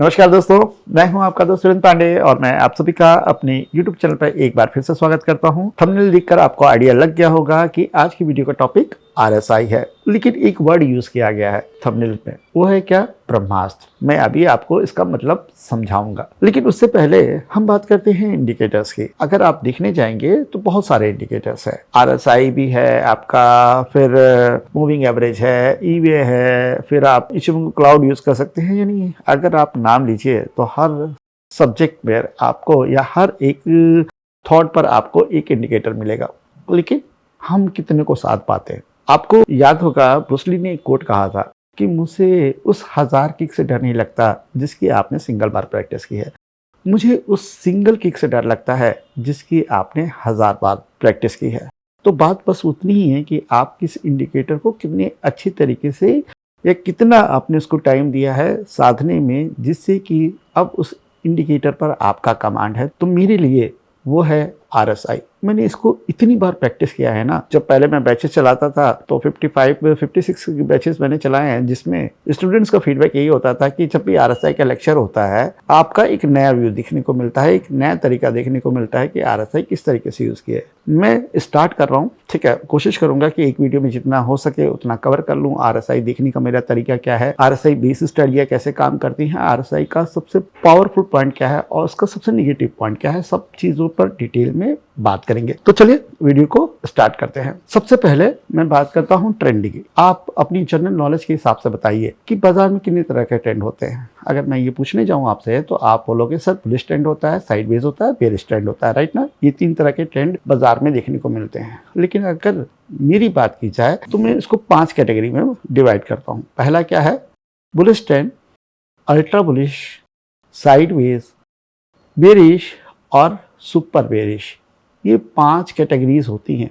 नमस्कार दोस्तों, मैं हूं आपका दोस्त सुरेंद्र पांडे और मैं आप सभी का अपने YouTube चैनल पर एक बार फिर से स्वागत करता हूं। थंबनेल देखकर आपको आइडिया लग गया होगा कि आज की वीडियो का टॉपिक RSI है, लेकिन एक वर्ड यूज किया गया है थंबनेल में, वो है क्या? ब्रह्मास्त्र। मैं अभी आपको इसका मतलब समझाऊंगा, लेकिन उससे पहले हम बात करते हैं इंडिकेटर्स की। अगर आप देखने जाएंगे तो बहुत सारे इंडिकेटर्स है। RSI भी है आपका, फिर मूविंग एवरेज है, ईवे है, फिर आप इचिंग क्लाउड यूज कर सकते हैं। यानी अगर आप नाम लीजिए तो हर सब्जेक्ट में आपको या हर एक थॉट पर आपको एक इंडिकेटर मिलेगा, लेकिन हम कितने को साथ पाते हैं? आपको याद होगा ब्रूस ली ने एक कोट कहा था कि मुझे उस 1000 किक से डर नहीं लगता जिसकी आपने सिंगल बार प्रैक्टिस की है, मुझे उस सिंगल किक से डर लगता है जिसकी आपने 1000 बार प्रैक्टिस की है। तो बात बस उतनी ही है कि आप किस इंडिकेटर को कितने अच्छी तरीके से या कितना आपने उसको टाइम दिया है साधने में, जिससे कि अब उस इंडिकेटर पर आपका कमांड है। तो मेरे लिए वो है RSI। मैंने इसको इतनी बार प्रैक्टिस किया है ना, जब पहले मैं बैचेस चलाता था तो 56 बैचेस मैंने चलाए हैं, जिसमें स्टूडेंट्स का फीडबैक यही होता था कि जब भी RSI का लेक्चर होता है आपका एक नया व्यू देखने को मिलता है, एक नया तरीका देखने को मिलता है कि RSI किस तरीके से यूज किया है। मैं स्टार्ट कर रहा हूँ, ठीक है, कोशिश करूंगा कि एक वीडियो में जितना हो सके उतना कवर कर लूँ। RSI देखने का मेरा तरीका क्या है, RSI बेस स्टडियाँ कैसे काम करती हैं, RSI का सबसे पावरफुल पॉइंट क्या है और उसका सबसे निगेटिव पॉइंट क्या है, सब चीजों पर डिटेल में बात करेंगे। तो चलिए वीडियो को स्टार्ट करते हैं। सबसे पहले मैं बात करता हूं ट्रेंड की। आप अपनी जनरल नॉलेज के हिसाब से बताइए कि बाजार में कितने तरह के ट्रेंड होते हैं। अगर मैं ये पूछने जाऊं आपसे तो आप बोलोगे सर बुलिश ट्रेंड होता है, साइडवेज होता है, बेरिश ट्रेंड होता है, राइट ना? ये 3 तरह के ट्रेंड बाजार में देखने को मिलते हैं। लेकिन अगर मेरी बात की जाए तो मैं इसको 5 कैटेगरी में डिवाइड करता हूँ। पहला क्या है? Bullish trend, ultra bullish, sideways, bearish और सुपर बेरिश। ये 5 कैटेगरीज होती हैं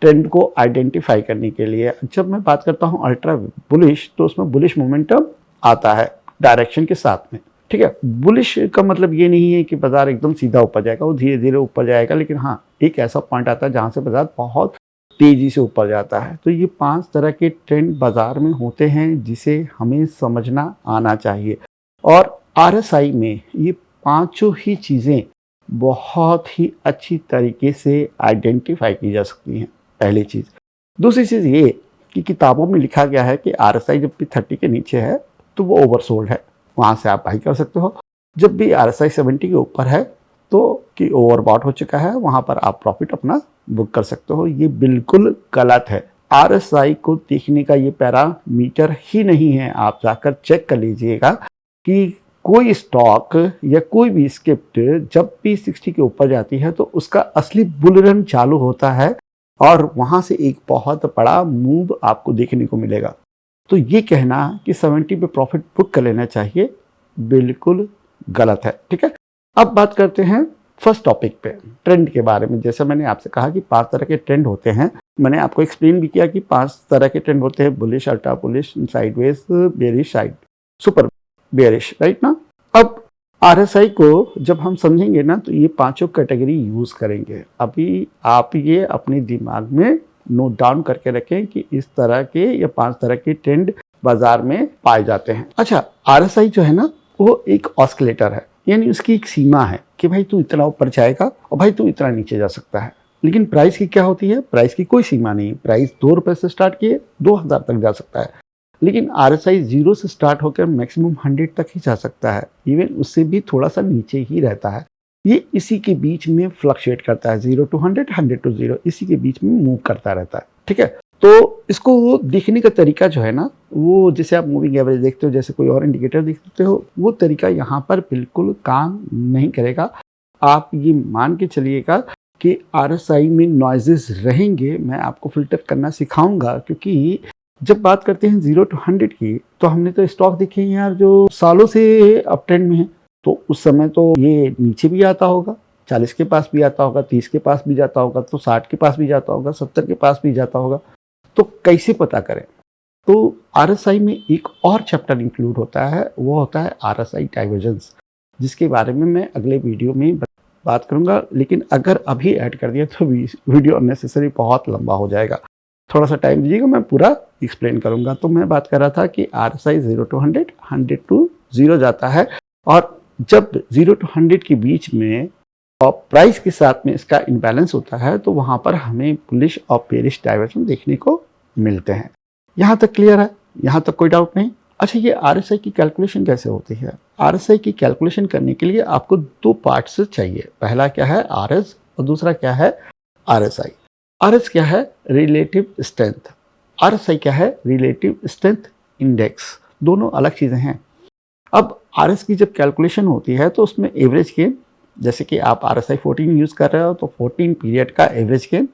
ट्रेंड को आइडेंटिफाई करने के लिए। जब मैं बात करता हूं अल्ट्रा बुलिश तो उसमें बुलिश मोमेंटम आता है डायरेक्शन के साथ में, ठीक है। बुलिश का मतलब ये नहीं है कि बाजार एकदम सीधा ऊपर जाएगा, वो धीरे धीरे ऊपर जाएगा, लेकिन हाँ एक ऐसा पॉइंट आता है जहां से बाजार बहुत तेजी से ऊपर जाता है। तो ये 5 तरह के ट्रेंड बाजार में होते हैं जिसे हमें समझना आना चाहिए। और RSI में ये पांचों ही चीजें बहुत ही अच्छी तरीके से आइडेंटिफाई की जा सकती हैं, पहली चीज। दूसरी चीज ये कि किताबों में लिखा गया है कि RSI जब भी 30 के नीचे है तो वो ओवरसोल्ड है, वहां से आप बाई कर सकते हो। जब भी RSI 70 के ऊपर है तो कि ओवरबॉट हो चुका है, वहां पर आप प्रॉफिट अपना बुक कर सकते हो। ये बिल्कुल गलत है। RSI को देखने का ये पैरामीटर ही नहीं है। आप जाकर चेक कर लीजिएगा कि कोई स्टॉक या कोई भी स्क्रिप्ट जब भी 60 के ऊपर जाती है तो उसका असली बुल रन चालू होता है और वहां से एक बहुत बड़ा मूव आपको देखने को मिलेगा। तो ये कहना कि 70 पे प्रॉफिट बुक कर लेना चाहिए, बिल्कुल गलत है, ठीक है। अब बात करते हैं फर्स्ट टॉपिक पे, ट्रेंड के बारे में। जैसे मैंने आपसे कहा कि 5 तरह के ट्रेंड होते हैं, मैंने आपको एक्सप्लेन भी किया कि 5 तरह के ट्रेंड होते हैं, bullish, ultra bullish, sideways, bearish, super bearish, right ना? अब RSI को जब हम समझेंगे ना तो ये पांचों कैटेगरी यूज करेंगे। अभी आप ये अपने दिमाग में नोट डाउन करके रखें कि इस तरह के या 5 तरह के ट्रेंड बाजार में पाए जाते हैं। अच्छा, RSI जो है ना वो एक ऑस्किलेटर है, यानी उसकी एक सीमा है कि भाई तू इतना ऊपर जाएगा और भाई तू इतना नीचे जा सकता है। लेकिन प्राइस की क्या होती है? प्राइस की कोई सीमा नहीं है। प्राइस 2 रुपए से स्टार्ट किए 2000 तक जा सकता है, लेकिन RSI 0 से स्टार्ट होकर मैक्सिमम 100 तक ही जा सकता है। इवन उससे भी थोड़ा सा नीचे ही रहता है। ये इसी के बीच में फ्लक्चुएट करता है, 0 to 100, 100 to 0, इसी के बीच में मूव करता रहता है, ठीक है। तो इसको देखने का तरीका जो है ना, वो जैसे आप मूविंग एवरेज देखते हो, जैसे कोई और इंडिकेटर देखते हो, वो तरीका यहाँ पर बिल्कुल काम नहीं करेगा। आप ये मान के चलिएगा कि RSI में नॉइजेस रहेंगे। मैं आपको फिल्टर करना सिखाऊंगा, क्योंकि जब बात करते हैं 0 to 100 की तो हमने तो स्टॉक देखे हैं यार जो सालों से अप ट्रेंड में है। तो उस समय तो ये नीचे भी आता होगा, 40 के पास भी आता होगा, 30 के पास भी जाता होगा, तो 60 के पास भी जाता होगा, 70 के पास भी जाता होगा। तो कैसे पता करें? तो RSI में एक और चैप्टर इंक्लूड होता है, वो होता है RSI डाइवर्जेंस, जिसके बारे में मैं अगले वीडियो में बात करूंगा। लेकिन अगर अभी ऐड कर दिया तो वीडियो अननेसेसरी बहुत लंबा हो जाएगा। थोड़ा सा टाइम दीजिएगा, मैं पूरा एक्सप्लेन करूंगा। तो मैं बात कर रहा था कि RSI 0 to 100, 100 to 0 जाता है और जब 0 to 100 के बीच में और प्राइस के साथ में इसका इम्बैलेंस होता है तो वहाँ पर हमें बुलिश और बेरिश डायवर्जन देखने को मिलते हैं। यहाँ तक क्लियर है? यहाँ तक कोई डाउट नहीं? अच्छा, ये RSI की कैलकुलेशन कैसे होती है? RSI की कैलकुलेशन करने के लिए आपको 2 पार्ट्स चाहिए। पहला क्या है? RS, और दूसरा क्या है? RSI। RS क्या है? Relative strength. RSI क्या है? Relative strength index. दोनों अलग चीज़ें हैं। अब RS की जब कैलकुलेशन होती है तो उसमें एवरेज गेन, जैसे कि आप RSI 14 यूज़ कर रहे हो तो 14 पीरियड का एवरेज गेन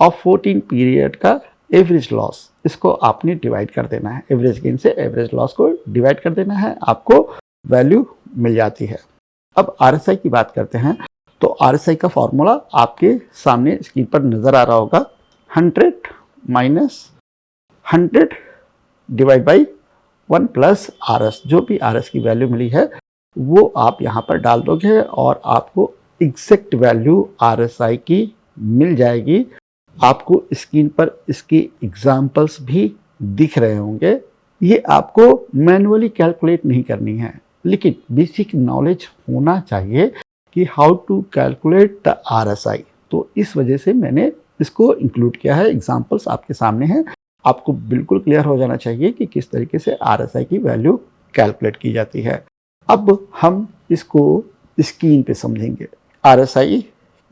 और 14 पीरियड का एवरेज लॉस, इसको आपने डिवाइड कर देना है। एवरेज गेन से एवरेज लॉस को डिवाइड कर देना है, आपको वैल्यू मिल जाती है। अब RSI की बात करते हैं तो RSI का फॉर्मूला आपके सामने स्क्रीन पर नज़र आ रहा होगा। 100 minus 100 divide by 1 plus RS। जो भी RS की वैल्यू मिली है वो आप यहाँ पर डाल दोगे और आपको एग्जैक्ट वैल्यू RSI की मिल जाएगी। आपको स्क्रीन पर इसके एग्जाम्पल्स भी दिख रहे होंगे। ये आपको मैनुअली कैलकुलेट नहीं करनी है, लेकिन बेसिक नॉलेज होना चाहिए कि how to calculate the RSI। तो इस वजह से मैंने इसको इंक्लूड किया है। एग्जाम्पल्स आपके सामने हैं, आपको बिल्कुल क्लियर हो जाना चाहिए कि किस तरीके से RSI की वैल्यू कैलकुलेट की जाती है। अब हम इसको स्क्रीन पे समझेंगे। RSI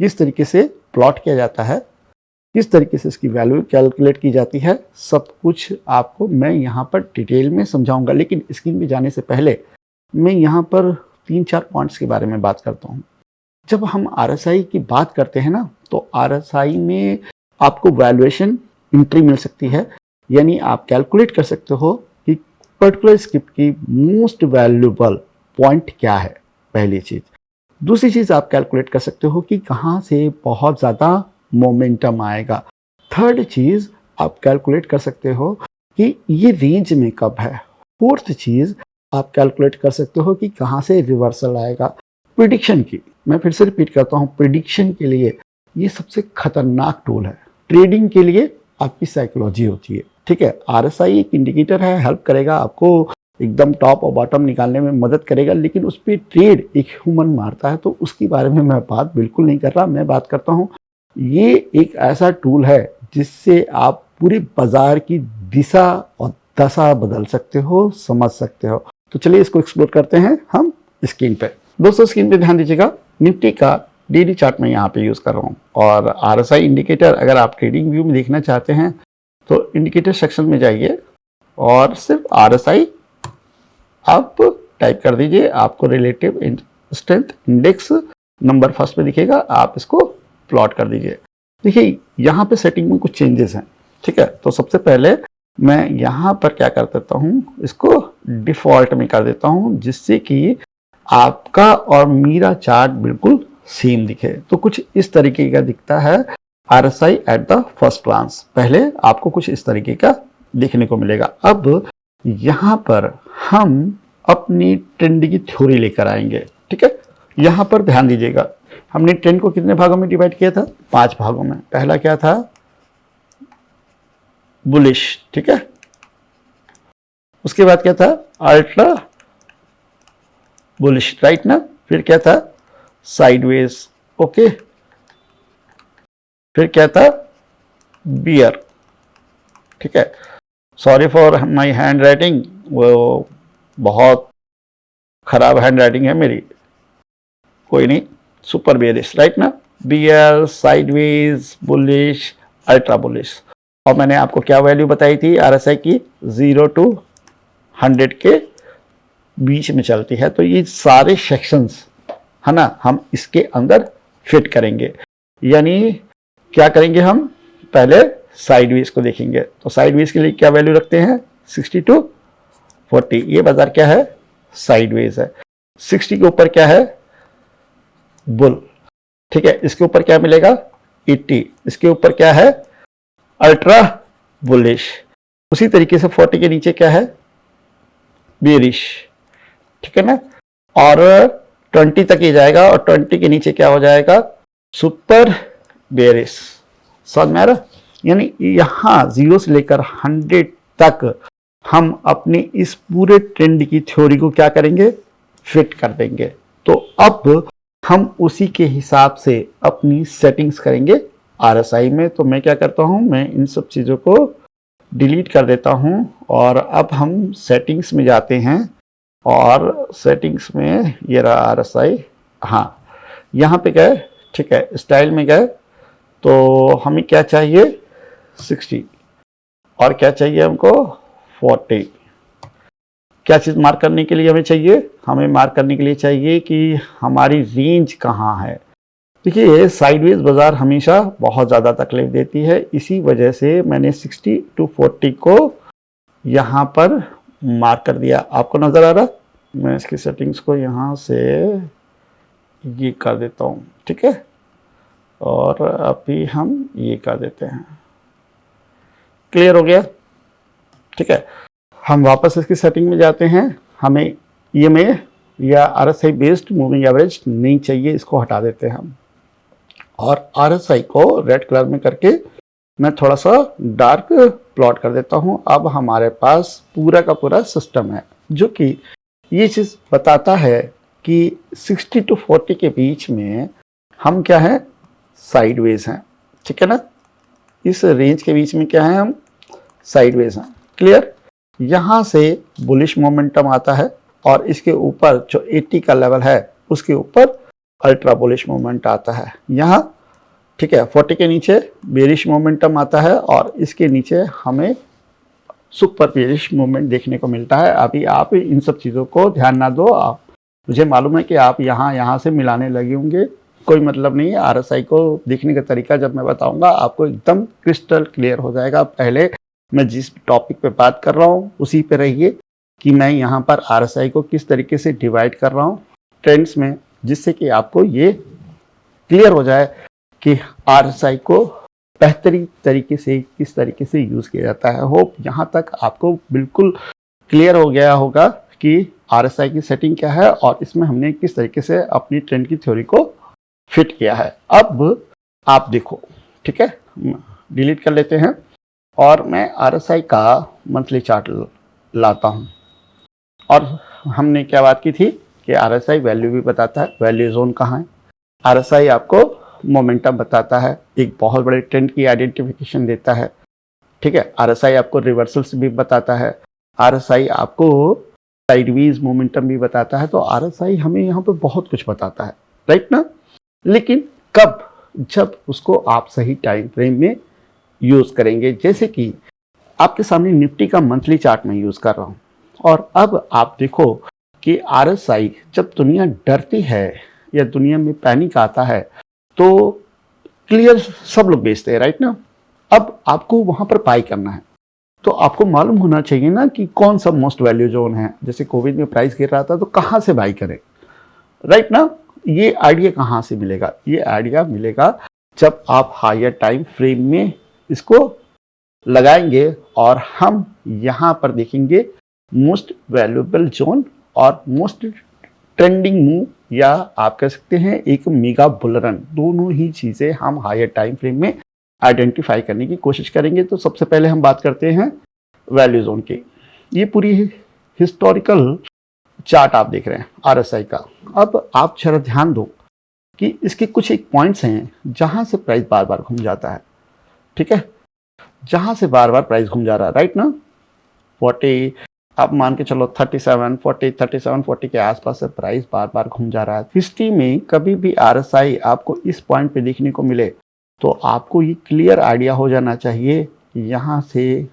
किस तरीके से प्लॉट किया जाता है, किस तरीके से इसकी वैल्यू कैलकुलेट की जाती है, सब कुछ आपको मैं यहाँ पर डिटेल में समझाऊंगा। लेकिन स्क्रीन पे जाने से पहले मैं यहाँ पर 3-4 पॉइंट्स के बारे में बात करता हूँ। जब हम RSI की बात करते हैं ना, तो RSI में आपको वैल्यूएशन एंट्री मिल सकती है, यानी आप कैलकुलेट कर सकते हो कि पर्टिकुलर स्क्रिप्ट की मोस्ट वैल्यूएबल पॉइंट क्या है, पहली चीज़। दूसरी चीज़ आप कैलकुलेट कर सकते हो कि कहाँ से बहुत ज़्यादा मोमेंटम आएगा। थर्ड चीज़ आप कैलकुलेट कर सकते हो कि ये रेंज में कब है। फोर्थ चीज़ आप कैलकुलेट कर सकते हो कि कहाँ से रिवर्सल आएगा। प्रिडिक्शन की, मैं फिर से रिपीट करता हूँ, प्रिडिक्शन के लिए ये सबसे खतरनाक टूल है। ट्रेडिंग के लिए आपकी साइकोलॉजी होती है, ठीक है। RSI एक इंडिकेटर है, हेल्प करेगा आपको, एकदम टॉप और बॉटम निकालने में मदद करेगा, लेकिन उस पर ट्रेड एक ह्यूमन मारता है, तो उसके बारे में मैं बात बिल्कुल नहीं कर रहा। मैं बात करता हूँ, ये एक ऐसा टूल है जिससे आप पूरे बाजार की दिशा और दशा बदल सकते हो, समझ सकते हो। तो चलिए इसको एक्सप्लोर करते हैं हम स्क्रीन पे। दोस्तों स्क्रीन पे ध्यान दीजिएगा, निफ्टी का डेली चार्ट में यहाँ पे यूज़ कर रहा हूँ, और RSI इंडिकेटर अगर आप ट्रेडिंग व्यू में देखना चाहते हैं तो इंडिकेटर सेक्शन में जाइए और सिर्फ RSI आप टाइप कर दीजिए, आपको relative strength index number first पे दिखेगा, आप इसको प्लॉट कर दीजिए। देखिए यहाँ पे सेटिंग में कुछ चेंजेस हैं, ठीक है। तो सबसे पहले मैं यहाँ पर क्या कर देता हूँ, इसको डिफ़ॉल्ट में कर देता हूँ, जिससे कि आपका और मेरा चार्ट बिल्कुल सेम दिखे। तो कुछ इस तरीके का दिखता है RSI at the first glance. पहले आपको कुछ इस तरीके का देखने को मिलेगा। अब यहाँ पर हम अपनी ट्रेंड की थ्योरी लेकर आएंगे, ठीक है। यहाँ पर ध्यान दीजिएगा, हमने ट्रेंड को कितने भागों में डिवाइड किया था? 5 भागों में। पहला क्या था? बुलिश, ठीक है। उसके बाद क्या था? अल्ट्रा बुलिश, राइट ना। फिर क्या था? Sideways, okay. फिर क्या था? बियर, ठीक है। Sorry for my hand writing, वो बहुत खराब हैंड राइटिंग है मेरी, कोई नहीं। सुपर बेरिश, राइट ना। Bear, sideways, bullish, ultra bullish. और मैंने आपको क्या वैल्यू बताई थी RSI की? 0 to 100 के बीच में चलती है। तो ये सारे सेक्शंस है ना, हम इसके अंदर फिट करेंगे। यानी क्या करेंगे, हम पहले साइडवेज को देखेंगे। तो साइडवेज के लिए क्या वैल्यू रखते हैं? 60 to 40। ये बाजार क्या है? साइडवेज है। 60 के ऊपर क्या है? बुल, ठीक है। इसके ऊपर क्या मिलेगा? 80। इसके ऊपर क्या है? Ultra bullish. उसी तरीके से 40 के नीचे क्या है? बेरिश, ठीक है ना। और 20 तक ही जाएगा, और 20 के नीचे क्या हो जाएगा? Super bearish. समझ में आ रहा? यानी यहाँ 0 से लेकर 100 तक हम अपनी इस पूरे ट्रेंड की थ्योरी को क्या करेंगे? फिट कर देंगे। तो अब हम उसी के हिसाब से अपनी सेटिंग्स करेंगे RSI में। तो मैं क्या करता हूँ, मैं इन सब चीज़ों को डिलीट कर देता हूँ और अब हम सेटिंग्स में जाते हैं और सेटिंग्स में ये रहा RSI। हाँ, यहाँ पे गए, ठीक है, स्टाइल में गए तो हमें क्या चाहिए 60 और क्या चाहिए हमको 40। क्या चीज़ मार्क करने के लिए हमें चाहिए, हमें मार्क करने के लिए चाहिए कि हमारी रेंज कहाँ है। देखिए साइडवेज बाजार हमेशा बहुत ज़्यादा तकलीफ देती है, इसी वजह से मैंने 60 to 40 को यहाँ पर मार्क कर दिया। आपको नज़र आ रहा, मैं इसकी सेटिंग्स को यहाँ से ये कर देता हूँ, ठीक है, और अभी हम ये कर देते हैं। क्लियर हो गया, ठीक है। हम वापस इसकी सेटिंग में जाते हैं। हमें EMA या RSI बेस्ड मूविंग एवरेज नहीं चाहिए, इसको हटा देते हैं हम। और RSI को रेड कलर में करके मैं थोड़ा सा डार्क प्लॉट कर देता हूँ। अब हमारे पास पूरा का पूरा सिस्टम है जो कि ये चीज़ बताता है कि 60 to 40 के बीच में हम क्या है, साइडवेज हैं, ठीक है ना। इस रेंज के बीच में क्या है, हम साइडवेज हैं। क्लियर। यहाँ से बुलिश मोमेंटम आता है और इसके ऊपर जो 80 का लेवल है उसके ऊपर अल्ट्रा बुलिश मोमेंट आता है यहाँ, ठीक है। 40 के नीचे बेरिश मोमेंटम आता है और इसके नीचे हमें सुपर बेरिश मोमेंट देखने को मिलता है। अभी आप इन सब चीज़ों को ध्यान ना दो, आप, मुझे मालूम है कि आप यहाँ से मिलाने लगे होंगे, कोई मतलब नहीं है। RSI को देखने का तरीका जब मैं बताऊंगा आपको एकदम क्रिस्टल क्लियर हो जाएगा। पहले मैं जिस टॉपिक पे बात कर रहा हूँ उसी पे रहिए कि मैं यहाँ पर RSI को किस तरीके से डिवाइड कर रहा हूँ ट्रेंड्स में, जिससे कि आपको ये क्लियर हो जाए कि RSI को बेहतरीन तरीके से किस तरीके से यूज़ किया जाता है। होप यहाँ तक आपको बिल्कुल क्लियर हो गया होगा कि RSI की सेटिंग क्या है और इसमें हमने किस तरीके से अपनी ट्रेंड की थ्योरी को फिट किया है। अब आप देखो, ठीक है, डिलीट कर लेते हैं और मैं RSI का मंथली चार्ट लाता हूँ। और हमने क्या बात की थी कि RSI वैल्यू भी बताता है, वैल्यू जोन कहाँ है। RSI आपको मोमेंटम बताता है, एक बहुत बड़े ट्रेंड की आइडेंटिफिकेशन देता है, ठीक है। RSI आपको रिवर्सल्स भी बताता है, RSI आपको साइडवेज मोमेंटम भी बताता है। तो RSI हमें यहाँ पे बहुत कुछ बताता है, राइट ना। लेकिन कब, जब उसको आप सही टाइम फ्रेम में यूज़ करेंगे। जैसे कि आपके सामने निफ्टी का मंथली चार्ट में यूज़ कर रहा हूँ और अब आप देखो कि RSI जब दुनिया डरती है या दुनिया में पैनिक आता है तो क्लियर सब लोग बेचते हैं, राइट ना। अब आपको वहाँ पर बाई करना है तो आपको मालूम होना चाहिए ना कि कौन सा मोस्ट वैल्यू जोन है। जैसे कोविड में प्राइस गिर रहा था तो कहाँ से बाई करें, राइट ना। ये आइडिया कहाँ से मिलेगा, ये आइडिया मिलेगा जब आप हायर टाइम फ्रेम में इसको लगाएंगे और हम यहाँ पर देखेंगे मोस्ट वैल्यूएबल जोन और मोस्ट ट्रेंडिंग मूव, या आप कह सकते हैं एक मेगा बुल रन। दोनों ही चीज़ें हम हायर टाइम फ्रेम में आइडेंटिफाई करने की कोशिश करेंगे। तो सबसे पहले हम बात करते हैं वैल्यू जोन की। ये पूरी हिस्टोरिकल चार्ट आप देख रहे हैं RSI का। अब आप जरा ध्यान दो कि इसके कुछ एक पॉइंट्स हैं जहां से प्राइस बार बार घूम जाता है, ठीक है, जहां से बार बार प्राइस घूम जा रहा है, राइट ना। 40, आप मान के चलो 37, 40, 37, 40 के आसपास से प्राइस बार बार घूम जा रहा है। हिस्ट्री में कभी भी RSI आपको इस पॉइंट पे देखने को मिले तो आपको ये क्लियर आइडिया हो जाना चाहिए यहाँ से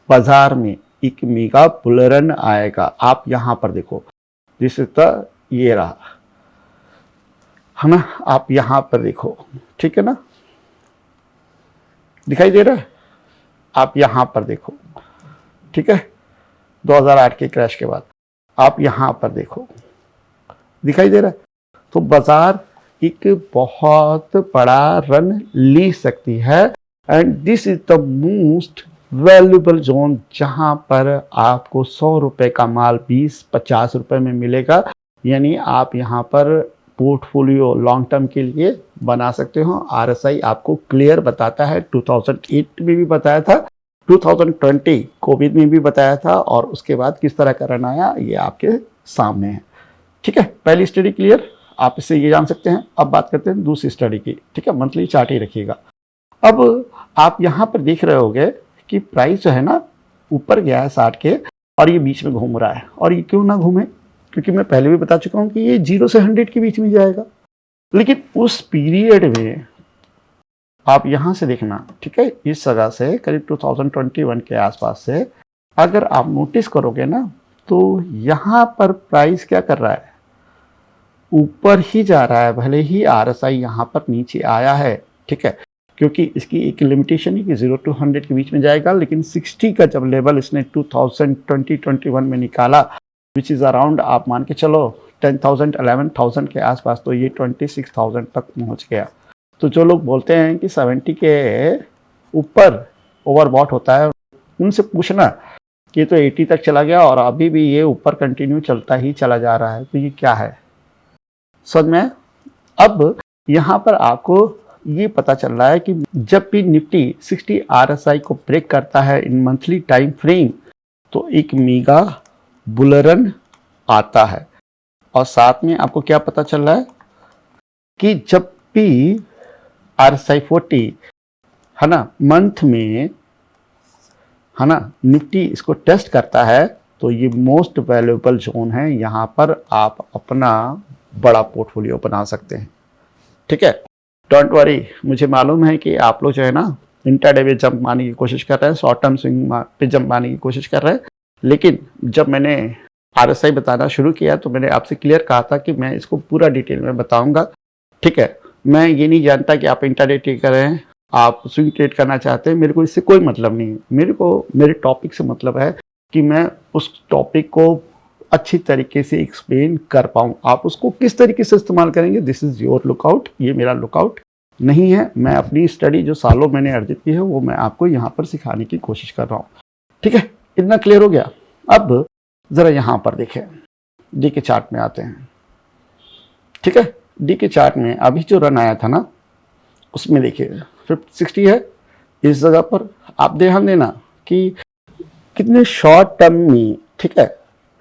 बाजार में एक मेगा बुल रन आएगा। आप यहाँ पर देखो, दिस इज द, ये रहा है ना, आप यहाँ पर देखो, ठीक है ना, दिखाई दे रहा है। आप यहाँ पर देखो, ठीक है, 2008 के क्रैश के बाद आप यहाँ पर देखो, दिखाई दे रहा है। तो बाजार एक बहुत बड़ा रन ले सकती है and this is the most valuable zone जहां पर आपको 100 रुपए का माल 20-50 रुपए में मिलेगा। यानी आप यहां पर पोर्टफोलियो लॉन्ग टर्म के लिए बना सकते हो। RSI आपको क्लियर बताता है, 2008 में भी बताया था, 2020 कोविड में भी बताया था और उसके बाद किस तरह का रन आया ये आपके सामने है। ठीक है, पहली स्टडी क्लियर, आप इससे ये जान सकते हैं। अब बात करते हैं दूसरी स्टडी की। ठीक है, मंथली चार्ट ही रखिएगा। अब आप यहाँ पर देख रहे होंगे कि प्राइस जो है ना ऊपर गया है 60 के और ये बीच में घूम रहा है। और ये क्यों ना घूमे, क्योंकि मैं पहले भी बता चुका हूँ कि ये 0 से 100 के बीच में जाएगा। लेकिन उस पीरियड में आप यहाँ से देखना, ठीक है, इस जगह से करीब 2021 के आसपास से अगर आप नोटिस करोगे ना तो यहाँ पर प्राइस क्या कर रहा है, ऊपर ही जा रहा है। भले ही आरएसआई यहाँ पर नीचे आया है, ठीक है, क्योंकि इसकी एक लिमिटेशन है कि 0 to 100 के बीच में जाएगा। लेकिन 60 का जब लेवल इसने 2021 में निकाला, विच इज़ अराउंड आप मान के चलो 10,000 11,000 के आसपास, तो ये 26,000 तक पहुँच गया। तो जो लोग बोलते हैं कि 70 के ऊपर ओवरबॉट होता है, उनसे पूछना कि ये तो 80 तक चला गया और अभी भी ये ऊपर कंटिन्यू चलता ही चला जा रहा है, तो ये क्या है समझ में। अब यहाँ पर आपको ये पता चल रहा है कि जब भी निफ्टी 60 आरएसआई को ब्रेक करता है इन मंथली टाइम फ्रेम, तो एक मेगा बुलरन आता है। और साथ में आपको क्या पता चल रहा है कि जब भी आरएसआई 40 है ना मंथ में, है ना, निफ्टी इसको टेस्ट करता है, तो ये मोस्ट वैल्यूएबल जोन है। यहाँ पर आप अपना बड़ा पोर्टफोलियो बना सकते हैं। ठीक है, डोंट वरी, मुझे मालूम है कि आप लोग जो है ना इंट्राडे पे जंप मारने की कोशिश कर रहे हैं, शॉर्ट टर्म स्विंग पे जंप मारने की कोशिश कर रहे हैं। लेकिन जब मैंने आरएसआई बताना शुरू किया तो मैंने आपसे क्लियर कहा था कि मैं इसको पूरा डिटेल में बताऊंगा। ठीक है, मैं ये नहीं जानता कि आप इंट्राडे ट्रेड कर रहे हैं, आप स्विंग ट्रेड करना चाहते हैं, मेरे को इससे कोई मतलब नहीं है। मेरे को मेरे टॉपिक से मतलब है कि मैं उस टॉपिक को अच्छी तरीके से एक्सप्लेन कर पाऊँ। आप उसको किस तरीके से इस्तेमाल करेंगे, दिस इज़ योर लुकआउट, ये मेरा लुकआउट नहीं है। मैं अपनी स्टडी जो सालों मैंने अर्जित की है वो मैं आपको यहाँ पर सिखाने की कोशिश कर रहा हूँ। ठीक है, इतना क्लियर हो गया। अब ज़रा यहाँ पर देखें, डी के चार्ट में आते हैं। ठीक है, डी के चार्ट में अभी जो रन आया था ना उसमें देखिए 60 है। इस जगह पर आप ध्यान देना कि कितने शॉर्ट टर्म में, ठीक है,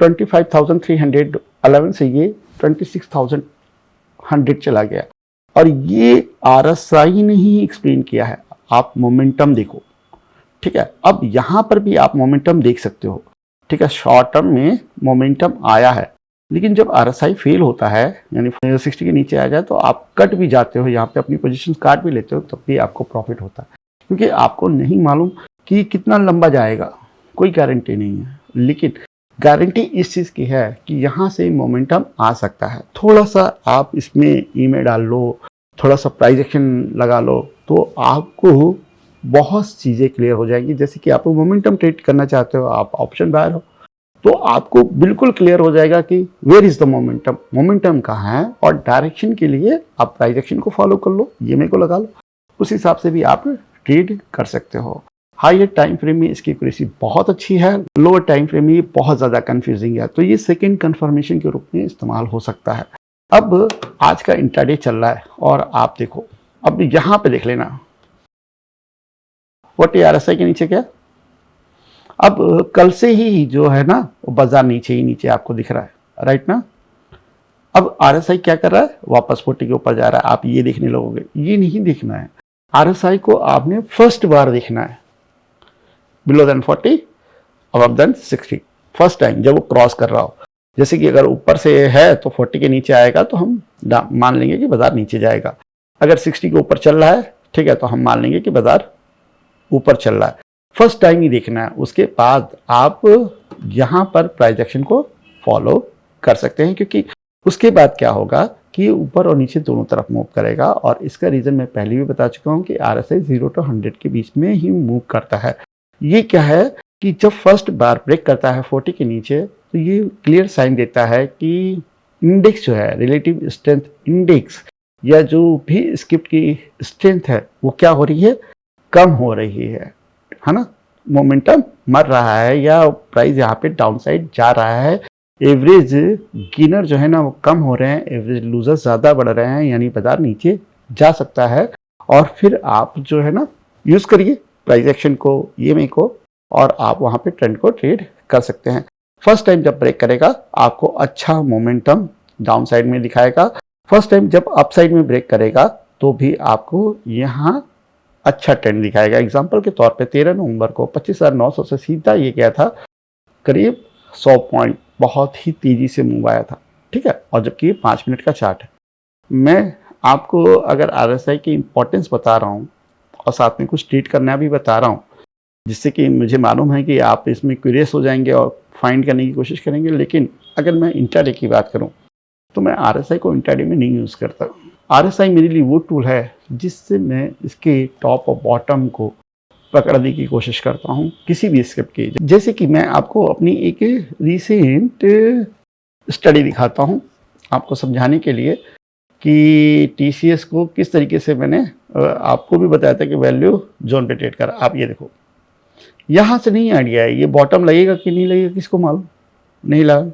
25,311 से ये 26,100 चला गया। और ये आरएसआई ने ही एक्सप्लेन किया है। आप मोमेंटम देखो, ठीक है, अब यहाँ पर भी आप मोमेंटम देख सकते हो। ठीक है, शॉर्ट टर्म में मोमेंटम आया है, लेकिन जब आरएसआई फेल होता है यानी 60 के नीचे आ जाए तो आप कट भी जाते हो, यहाँ पे अपनी पोजीशन काट भी लेते हो, तब भी आपको प्रॉफिट होता है, क्योंकि आपको नहीं मालूम कि कितना लंबा जाएगा, कोई गारंटी नहीं है। लेकिन गारंटी इस चीज़ की है कि यहाँ से मोमेंटम आ सकता है। थोड़ा सा आप इसमें में डाल लो, थोड़ा सा प्राइस एक्शन लगा लो, तो आपको बहुत चीज़ें क्लियर हो जाएंगी। जैसे कि आप मोमेंटम ट्रेड करना चाहते हो, आप ऑप्शन बायर हो, तो आपको बिल्कुल क्लियर हो जाएगा कि where is the momentum, momentum कहाँ है। और डायरेक्शन के लिए आप प्राइस एक्शन को फॉलो कर लो, ईएमए को लगा लो, उस हिसाब से भी आप ट्रेड कर सकते हो। हायर टाइम फ्रेम में इसकी एक्यूरेसी बहुत अच्छी है, लोअर टाइम फ्रेम में ये बहुत ज़्यादा कंफ्यूजिंग है, तो ये सेकंड कंफर्मेशन के रूप में इस्तेमाल हो सकता है। अब आज का इंट्राडे चल रहा है और आप देखो, अब यहाँ पे देख लेना 40 आरएसआई के नीचे क्या, अब कल से ही जो है ना वो बाजार नीचे ही नीचे आपको दिख रहा है, राइट ना। अब आरएसआई क्या कर रहा है, वापस 40 के ऊपर जा रहा है। आप ये देखने लगोगे, ये नहीं देखना है, आरएसआई को आपने फर्स्ट बार देखना है, below then 40 above then 60, first time जब वो क्रॉस कर रहा हो। जैसे कि अगर ऊपर से है तो 40 के नीचे आएगा तो हम मान लेंगे कि बाजार नीचे जाएगा। अगर 60 के ऊपर चल रहा है, ठीक है, तो हम मान लेंगे कि बाजार ऊपर चल रहा है। फर्स्ट टाइम ही देखना है, उसके बाद आप यहाँ पर प्राइस एक्शन को फॉलो कर सकते हैं, क्योंकि उसके बाद क्या होगा कि ऊपर और नीचे दोनों तरफ मूव करेगा। और इसका रीज़न मैं पहले भी बता चुका हूँ कि आरएसआई 0 to 100 के बीच में ही मूव करता है। ये क्या है कि जब फर्स्ट बार ब्रेक करता है 40 के नीचे, तो ये क्लियर साइन देता है कि इंडेक्स जो है, रिलेटिव स्ट्रेंथ इंडेक्स, या जो भी स्क्रिप्ट की स्ट्रेंथ है वो क्या हो रही है, कम हो रही है ना। मोमेंटम मर रहा है या प्राइस यहाँ पे डाउन साइड जा रहा है। एवरेज गेनर जो है ना वो कम हो रहे हैं, एवरेज लूजर ज़्यादा बढ़ रहे हैं, यानी बाजार नीचे जा सकता है। और फिर आप जो है ना यूज़ करिए प्राइस एक्शन को, ईएमए को, और आप वहाँ पे ट्रेंड को ट्रेड कर सकते हैं। फर्स्ट टाइम जब ब्रेक करेगा आपको अच्छा मोमेंटम डाउन साइड में दिखाएगा। फर्स्ट टाइम जब अप साइड में ब्रेक करेगा तो भी आपको यहाँ अच्छा ट्रेंड दिखाएगा। एग्जाम्पल के तौर पे 13 नवंबर को 25,900 से सीधा ये गया था करीब 100 पॉइंट, बहुत ही तेजी से मूव आया था, ठीक है। और जबकि 5 मिनट का चार्ट है, मैं आपको अगर RSI की इंपॉर्टेंस बता रहा हूँ और साथ में कुछ ट्रीट करना भी बता रहा हूँ, जिससे कि मुझे मालूम है कि आप इसमें क्यूरियस हो जाएंगे और फाइंड करने की कोशिश करेंगे। लेकिन अगर मैं इंट्राडे की बात करूँ तो मैं RSI को इंट्राडे में नहीं यूज़ करता। RSI मेरे लिए वो टूल है जिससे मैं इसके टॉप और बॉटम को पकड़ने की कोशिश करता हूँ किसी भी स्क्रिप्ट की। जैसे कि मैं आपको अपनी एक रिसेंट स्टडी दिखाता हूँ आपको समझाने के लिए कि TCS को किस तरीके से मैंने आपको भी बताया था कि वैल्यू जोन पे ट्रेड करा। आप ये देखो, यहाँ से नहीं आइडिया है ये बॉटम लगेगा कि नहीं लगेगा, किसको मालूम, नहीं लगा।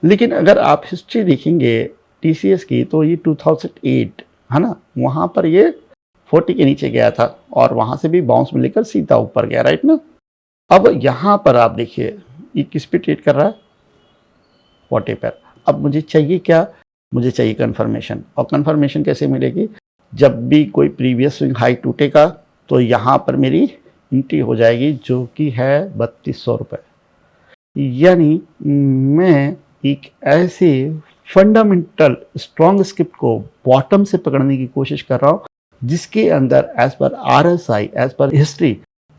लेकिन अगर आप हिस्ट्री देखेंगे TCS की तो ये 2008 है ना, वहाँ पर ये 40 के नीचे गया था और वहाँ से भी बाउंस मिलकर सीधा ऊपर गया, राइट ना। अब यहाँ पर आप देखिए ये किस पे ट्रेड कर रहा है, 40 पर। अब मुझे चाहिए क्या, मुझे चाहिए कंफर्मेशन। और कंफर्मेशन कैसे मिलेगी, जब भी कोई प्रीवियस स्विंग हाई टूटेगा तो यहाँ पर मेरी एंट्री हो जाएगी जो कि है 3200 रुपये। यानी मैं एक ऐसे फंडामेंटल स्ट्रॉन्ग स्क्रिप्ट को बॉटम से पकड़ने की कोशिश कर रहा हूँ जिसके अंदर as per RSI, as per history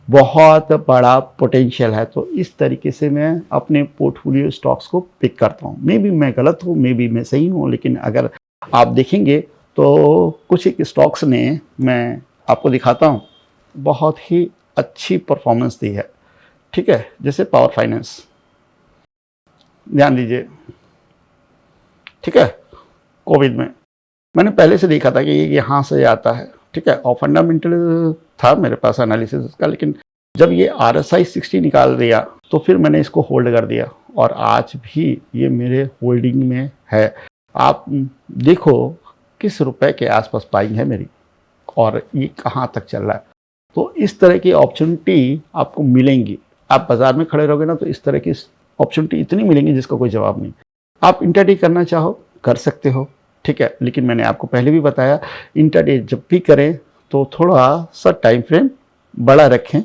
बहुत बड़ा पोटेंशियल है। तो इस तरीके से मैं अपने पोर्टफोलियो स्टॉक्स को पिक करता हूँ। मे बी मैं गलत हूँ, मे बी मैं सही हूँ, लेकिन अगर आप देखेंगे तो कुछ एक स्टॉक्स ने, मैं आपको दिखाता हूँ, बहुत ही अच्छी परफॉर्मेंस दी है, ठीक है। जैसे पावर फाइनेंस, ध्यान दीजिए, ठीक है। कोविड में मैंने पहले से देखा था कि ये यहाँ से आता है, ठीक है, और फंडामेंटल था मेरे पास एनालिसिस उसका। लेकिन जब ये RSI 60 निकाल दिया तो फिर मैंने इसको होल्ड कर दिया और आज भी ये मेरे होल्डिंग में है। आप देखो किस रुपए के आसपास बाइंग है मेरी और ये कहाँ तक चल रहा है। तो इस तरह की अपॉर्चुनिटी आपको मिलेंगी। आप बाजार में खड़े रहोगे ना तो इस तरह की अपॉर्चुनिटी इतनी मिलेंगी जिसका कोई जवाब नहीं। आप इंट्राडे करना चाहो कर सकते हो, ठीक है। लेकिन मैंने आपको पहले भी बताया इंट्राडे जब भी करें तो थोड़ा सा टाइम फ्रेम बड़ा रखें,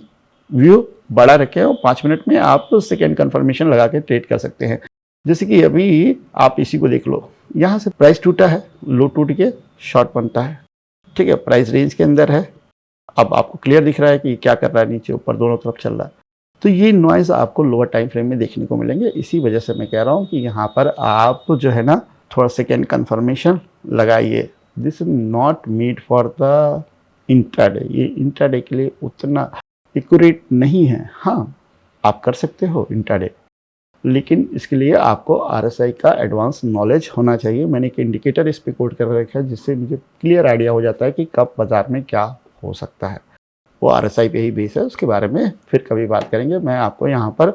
व्यू बड़ा रखें और 5 मिनट में आप सेकेंड कंफर्मेशन लगा के ट्रेड कर सकते हैं। जैसे कि अभी आप इसी को देख लो, यहाँ से प्राइस टूटा है, लो टूट के शॉर्ट बनता है, ठीक है, प्राइस रेंज के अंदर है। अब आपको क्लियर दिख रहा है कि क्या कर रहा है, नीचे ऊपर दोनों तरफ चल रहा है। तो ये नॉइज आपको लोअर टाइम फ्रेम में देखने को मिलेंगे। इसी वजह से मैं कह रहा हूँ कि यहाँ पर आप जो है ना थोड़ा सेकेंड कंफर्मेशन लगाइए। This is not made for the intraday, ये इंट्राडे के लिए उतना एक्यूरेट नहीं है। हाँ, आप कर सकते हो इंट्राडे, लेकिन इसके लिए आपको RSI का एडवांस नॉलेज होना चाहिए। मैंने एक इंडिकेटर इस पे कोड कर रखा है जिससे मुझे क्लियर आइडिया हो जाता है कि कब बाजार में क्या हो सकता है। वो RSI पे ही बेस है, उसके बारे में फिर कभी बात करेंगे। मैं आपको यहाँ पर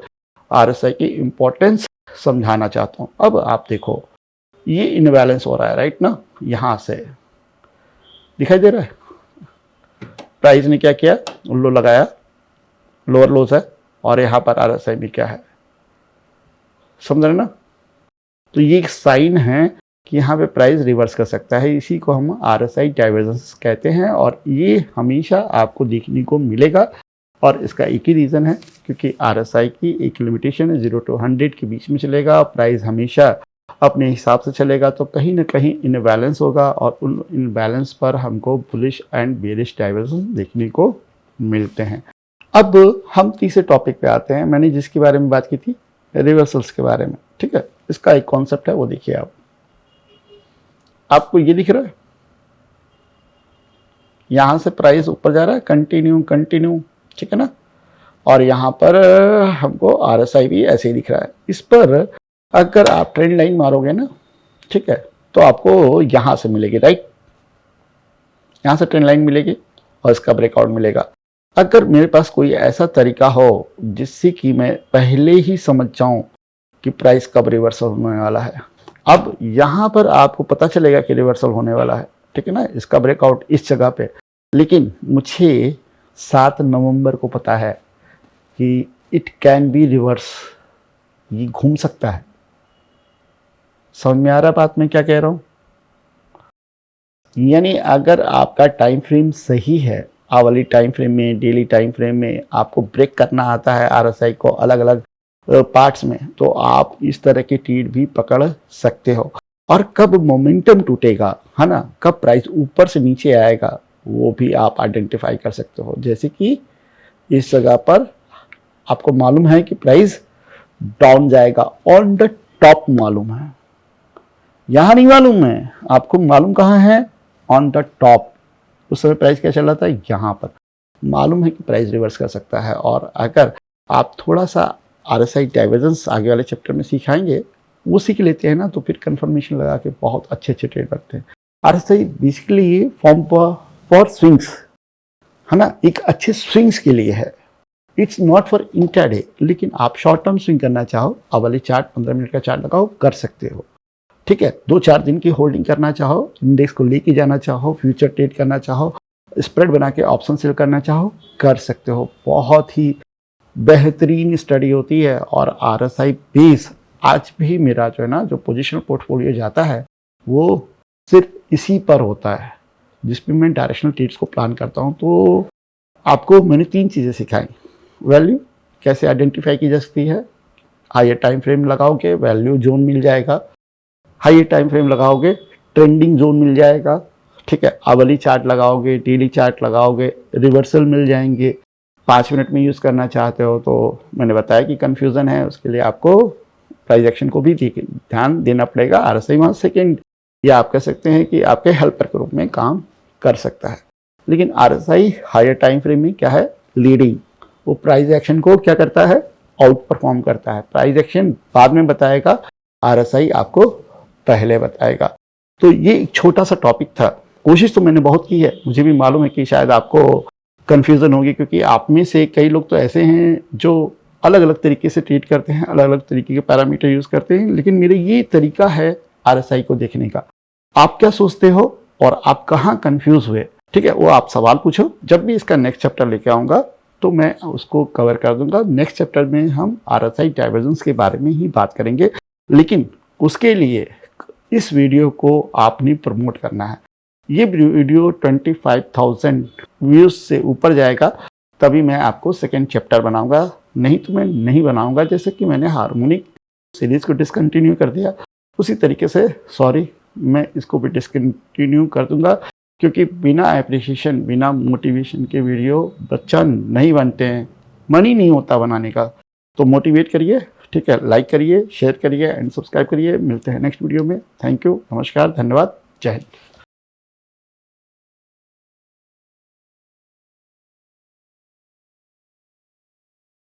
RSI की इम्पोर्टेंस समझाना चाहता हूँ। अब आप देखो ये इनबैलेंस हो रहा है, राइट ना, यहाँ से दिखाई दे रहा है। प्राइस ने क्या किया, लो लगाया, लोअर लोज है, और यहाँ पर RSI भी क्या है, समझ रहे ना। तो ये एक साइन है कि यहाँ पे प्राइस रिवर्स कर सकता है। इसी को हम RSI डाइवर्जेंस कहते हैं और ये हमेशा आपको देखने को मिलेगा। और इसका एक ही रीज़न है क्योंकि RSI की एक लिमिटेशन है, 0 to 100 के बीच में चलेगा। प्राइस हमेशा अपने हिसाब से चलेगा, तो कहीं ना कहीं इनबैलेंस होगा और उन इनबैलेंस पर हमको बुलिश एंड बेरिश डाइवर्जेंस देखने को मिलते हैं। अब हम तीसरे टॉपिक पे आते हैं। मैंने जिसके बारे में बात की थी रिवर्सल्स के बारे में, ठीक है। इसका एक कॉन्सेप्ट है, वो देखिए आप, आपको ये दिख रहा है, यहां से प्राइस ऊपर जा रहा है, कंटिन्यू कंटिन्यू, ठीक है ना। और यहाँ पर हमको RSI भी ऐसे ही दिख रहा है। इस पर अगर आप ट्रेंड लाइन मारोगे ना, ठीक है, तो आपको यहां से मिलेगी, राइट, यहां से ट्रेंड लाइन मिलेगी और इसका ब्रेकआउट मिलेगा। अगर मेरे पास कोई ऐसा तरीका हो जिससे कि मैं पहले ही समझ जाऊं कि प्राइस कब रिवर्सल होने वाला है। अब यहाँ पर आपको पता चलेगा कि रिवर्सल होने वाला है, ठीक है ना, इसका ब्रेकआउट इस जगह पे। लेकिन मुझे 7 नवंबर को पता है कि इट कैन बी रिवर्स, ये घूम सकता है। समझ में आ रहा बात मैं क्या कह रहा हूँ? यानी अगर आपका टाइम फ्रेम सही है, आवली टाइम फ्रेम में, डेली टाइम फ्रेम में आपको ब्रेक करना आता है आरएसआई को अलग अलग पार्ट्स में, तो आप इस तरह की ट्रेड भी पकड़ सकते हो। और कब मोमेंटम टूटेगा, है ना, कब प्राइस ऊपर से नीचे आएगा, वो भी आप आइडेंटिफाई कर सकते हो। जैसे कि इस जगह पर आपको मालूम है कि प्राइस डाउन जाएगा, ऑन द टॉप मालूम है, यहां नहीं मालूम है आपको। मालूम कहां है? On the top. उस समय प्राइस क्या चल रहा था? यहां पर मालूम है कि प्राइस रिवर्स कर सकता है। और अगर आप थोड़ा सा आरएसआई डाइवर्जेंस आगे वाले चैप्टर में सिखाएंगे, वो सीख लेते हैं ना, तो फिर कंफर्मेशन लगा के बहुत अच्छे अच्छे ट्रेड करते हैं। RSI basically form for swings, है ना, एक अच्छे स्विंग्स के लिए है। It's not for intraday. लेकिन आप शॉर्ट टर्म स्विंग करना चाहो, अब वाले चार्ट 15 मिनट का चार्ट लगाओ, कर सकते हो। ठीक है, 2-4 दिन की होल्डिंग करना चाहो, इंडेक्स को लेके जाना चाहो, फ्यूचर ट्रेड करना चाहो, स्प्रेड बना के ऑप्शन सेल करना चाहो, कर सकते हो। बहुत ही बेहतरीन स्टडी होती है। और आरएसआई बेस आज भी मेरा जो है ना, जो पोजिशनल पोर्टफोलियो जाता है, वो सिर्फ इसी पर होता है, जिसमें मैं डायरेक्शनल ट्रेड्स को प्लान करता हूँ। तो आपको मैंने 3 चीज़ें सिखाई। वैल्यू कैसे आइडेंटिफाई की जा सकती है, हायर टाइम फ्रेम लगाओगे वैल्यू जोन मिल जाएगा, हाई टाइम फ्रेम लगाओगे ट्रेंडिंग जोन मिल जाएगा। ठीक है, आवली चार्ट लगाओगे, डेली चार्ट लगाओगे, रिवर्सल मिल जाएंगे। 5 मिनट में यूज़ करना चाहते हो तो मैंने बताया कि कन्फ्यूज़न है, उसके लिए आपको प्राइस एक्शन को भी ध्यान देना पड़ेगा। आरएसआई 1 सेकेंड, या आप कह सकते हैं कि आपके हेल्पर के रूप में काम कर सकता है। लेकिन आरएसआई हायर टाइम फ्रेम में क्या है? लीडिंग। वो प्राइस एक्शन को क्या करता है? आउट परफॉर्म करता है। प्राइस एक्शन बाद में बताएगा, आरएसआई आपको पहले बताएगा। तो ये एक छोटा सा टॉपिक था। कोशिश तो मैंने बहुत की है, मुझे भी मालूम है कि शायद आपको कन्फ्यूज़न होगी, क्योंकि आप में से कई लोग तो ऐसे हैं जो अलग अलग तरीके से ट्रीट करते हैं, अलग अलग तरीके के पैरामीटर यूज़ करते हैं। लेकिन मेरे ये तरीका है आरएसआई को देखने का। आप क्या सोचते हो और आप कहाँ कन्फ्यूज़ हुए, ठीक है, वो आप सवाल पूछो। जब भी इसका नेक्स्ट चैप्टर लेके आऊँगा तो मैं उसको कवर कर दूंगा। नेक्स्ट चैप्टर में हम आरएसआई डाइवर्जेंस के बारे में ही बात करेंगे। लेकिन उसके लिए इस वीडियो को आपने प्रमोट करना है। ये वीडियो 25,000 व्यूज़ से ऊपर जाएगा तभी मैं आपको सेकेंड चैप्टर बनाऊंगा, नहीं तो मैं नहीं बनाऊंगा। जैसे कि मैंने हार्मोनिक सीरीज़ को डिसकंटिन्यू कर दिया, उसी तरीके से सॉरी मैं इसको भी डिसकंटिन्यू कर दूंगा, क्योंकि बिना एप्रिसिएशन, बिना मोटिवेशन के वीडियो बच्चा नहीं बनते हैं, मन ही नहीं होता बनाने का। तो मोटिवेट करिए, ठीक है, लाइक करिए, शेयर करिए एंड सब्सक्राइब करिए। मिलते हैं नेक्स्ट वीडियो में। थैंक यू, नमस्कार, धन्यवाद, जय हिंद।